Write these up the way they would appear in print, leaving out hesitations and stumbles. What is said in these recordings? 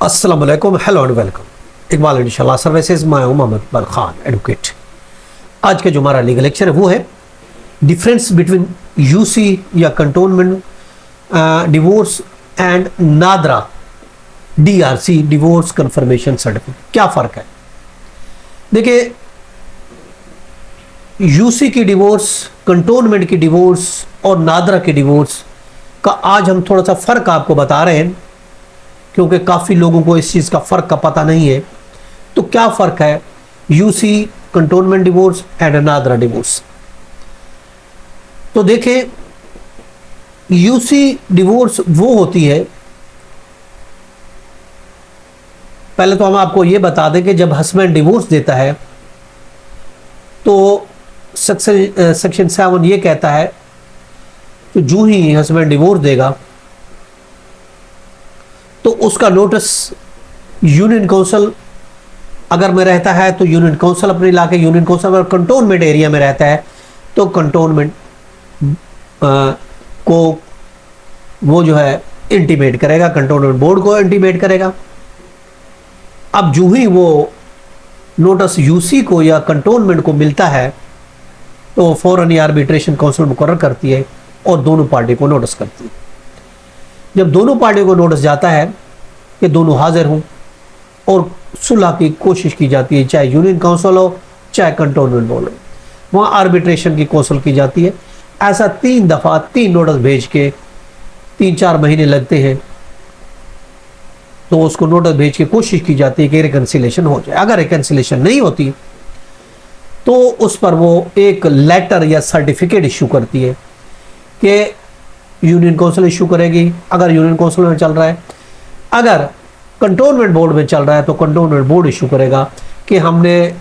अस्सलाम वालेकुम, hello and welcome. Iqbal इंशाल्लाह सर्विसेज, मैं हूं मोहम्मद इकबाल खान, एडवोकेट। आज का जो हमारा लीगल लेक्चर है वो है डिफरेंस बिटवीन यूसी या cantonment divorce and NADRA DRC divorce confirmation certificate. क्या फ़र्क है? देखिए, यूसी की डिवोर्स, कंटोनमेंट की डिवोर्स और नादरा की डिवोर्स का आज हम थोड़ा सा फ़र्क आपको बता रहे हैं, क्योंकि काफ़ी लोगों को इस चीज़ का फ़र्क का पता नहीं है। तो क्या फ़र्क है UC cantonment divorce and NADRA divorce? तो देखें, यूसी डिवोर्स वो होती है, पहले तो हम आपको ये बता दें कि जब हस्बैंड डिवोर्स देता है तो सेक्शन 7 ये कहता है कि जो ही हस्बैंड डिवोर्स देगा तो उसका नोटिस यूनियन काउंसिल अगर में रहता है तो यूनियन काउंसिल अपने इलाके, यूनियन काउंसिल अगर कंटोनमेंट एरिया में रहता है तो कंटोनमेंट को वो जो है इंटीमेट करेगा, कंटोनमेंट बोर्ड को इंटीमेट करेगा। अब जो ही वो नोटिस यूसी को या कंटोनमेंट को मिलता है तो फौरन ही आर्बिट्रेशन काउंसिल मुकर्रर करती है और दोनों पार्टी को नोटिस करती है। जब दोनों पार्टियों को नोटिस जाता है कि दोनों हाजिर हों और सुलह की कोशिश की जाती है, चाहे यूनियन काउंसिल हो चाहे कंटोनमेंट बोर्ड हो, वहाँ आर्बिट्रेशन की काउंसिल की जाती है। ऐसा 3 दफ़ा 3 नोटिस भेज के 3-4 महीने लगते हैं, तो उसको नोटिस भेज के कोशिश की जाती है कि रिकन्सिलेशन हो जाए। अगर रिकन्सिलेशन नहीं होती तो उस पर वो एक लेटर या सर्टिफिकेट इशू करती है कि यूनियन काउंसिल इशू करेगी अगर यूनियन काउंसिल में चल रहा है, अगर कंटोनमेंट बोर्ड में चल रहा है तो कंटोनमेंट बोर्ड इशू करेगा कि हमने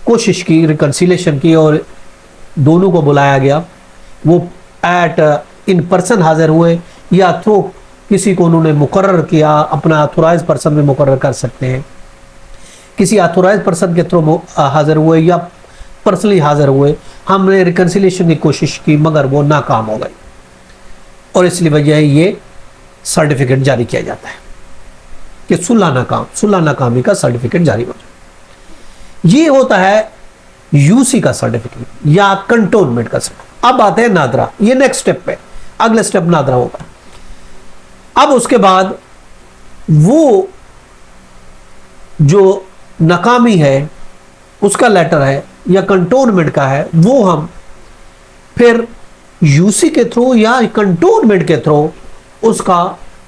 कोशिश की, रिकन्सिलेशन की और दोनों को बुलाया गया, वो एट इन पर्सन हाजिर हुए या थ्रू किसी को उन्होंने मुकर्रर किया, अपना ऑथोराइज पर्सन में मुकर्रर कर सकते हैं, किसी ऑथोराइज पर्सन के थ्रू हाजिर हुए या पर्सनली हाजिर हुए, हमने रिकन्सिलेशन की कोशिश की मगर वो नाकाम हो गई और इसलिए वजह ये सर्टिफिकेट जारी किया जाता है कि सुलह नाकामी का सर्टिफिकेट जारी हो जाए। ये होता है यूसी का सर्टिफिकेट या कंटोनमेंट का सर्टिफिकेट। अब आते हैं नादरा, ये नेक्स्ट स्टेप पे, अगले स्टेप नादरा होगा। अब उसके बाद वो जो नाकामी है उसका लेटर है या कंटोनमेंट का है, वो हम फिर यूसी के थ्रू या कंटोनमेंट के थ्रू उसका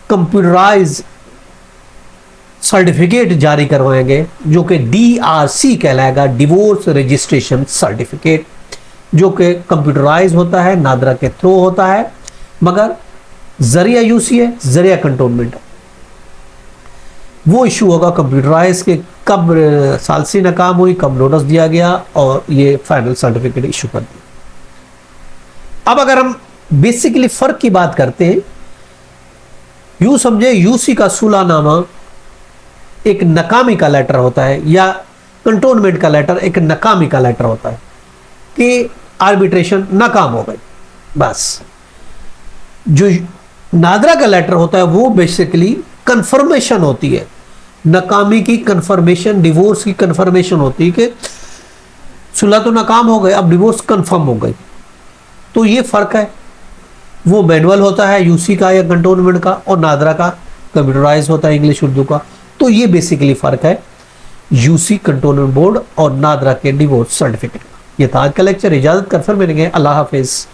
कंप्यूटराइज सर्टिफिकेट जारी करवाएंगे, जो कि डीआरसी कहलाएगा, डिवोर्स रजिस्ट्रेशन सर्टिफिकेट, जो कि कंप्यूटराइज होता है, नादरा के थ्रू होता है, मगर जरिया यूसी है, जरिया कंटोनमेंट है। वो इशू होगा कंप्यूटराइज के कब सालसी नाकाम हुई, कब नोटिस दिया गया और ये फाइनल सर्टिफिकेट इशू कर दिया। अब अगर हम बेसिकली फर्क की बात करते हैं, यूं समझे यूसी का सुलहनामा एक नाकामी का लेटर होता है या कंटोनमेंट का लेटर एक नाकामी का लेटर होता है कि आर्बिट्रेशन नाकाम हो गई, बस। जो नादरा का लेटर होता है वो बेसिकली कंफर्मेशन होती है, नाकामी की कंफर्मेशन, डिवोर्स की कंफर्मेशन होती है कि सुलह तो नाकाम हो गए, अब डिवोर्स कंफर्म हो गई। तो ये फर्क है, वो मैनुअल होता है यूसी का या कंटोनमेंट का और नादरा का कंप्यूटराइज होता है इंग्लिश उर्दू का। तो ये बेसिकली फर्क है यूसी कंटोनमेंट बोर्ड और नादरा के डिवोर्स सर्टिफिकेट का। ये था आज का लेक्चर। इजाजत कर फिर मिलेंगे, अल्लाह हाफिज।